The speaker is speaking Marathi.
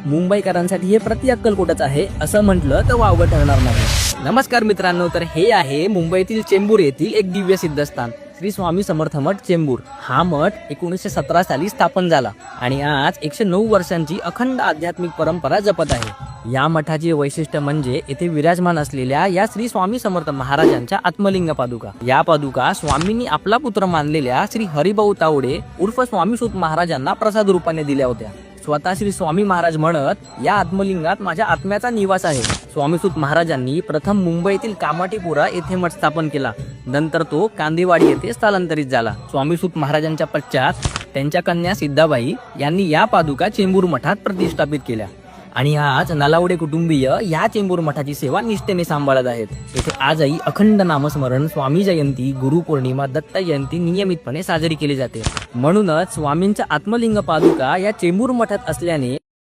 मुंबईकरांसाठी हे प्रति अक्कलकोटच आहे असं म्हटलं तर वावगं ठरणार नाही। नमस्कार मित्रांनो, तर हे आहे मुंबईतील चेंबूर येथील एक दिव्य सिद्धस्थान श्री स्वामी समर्थ मठ चेंबूर। हा मठ 1917 साली स्थापन झाला आणि आज 109 वर्षांची अखंड आध्यात्मिक परंपरा जपत आहे। या मठाचे वैशिष्ट्य म्हणजे येथे विराजमान असलेल्या या श्री स्वामी समर्थ महाराजांच्या आत्मलिंग पादुका। या पादुका स्वामींनी आपला पुत्र मानलेल्या श्री हरिभाऊ तावडे उर्फ स्वामी सूत महाराजांना प्रसाद रूपाने दिल्या होत्या। स्वतः श्री स्वामी महाराज म्हणत, या आत्मलिंगात माझ्या आत्म्याचा निवास आहे। स्वामी सूत महाराजांनी प्रथम मुंबईतील कामाठीपुरा येथे मठ स्थापन केला, नंतर तो कांदेवाडी येथे स्थलांतरित झाला। स्वामी सूत महाराजांच्या पश्चात त्यांच्या कन्या सिद्धाबाई यांनी या पादुका चेंबूर मठात प्रतिष्ठापित केल्या आणि आज नलावडे कुटुंबीय या चेंबूर मठाची सेवा निष्ठेने सांभाळत आहेत। येथे आजही अखंड नामस्मरण, स्वामी जयंती, गुरुपौर्णिमा, दत्त जयंती नियमितपणे साजरी केली जाते। म्हणूनच स्वामींच्या आत्मलिंग पादुका या चेंबूर मठात असल्याने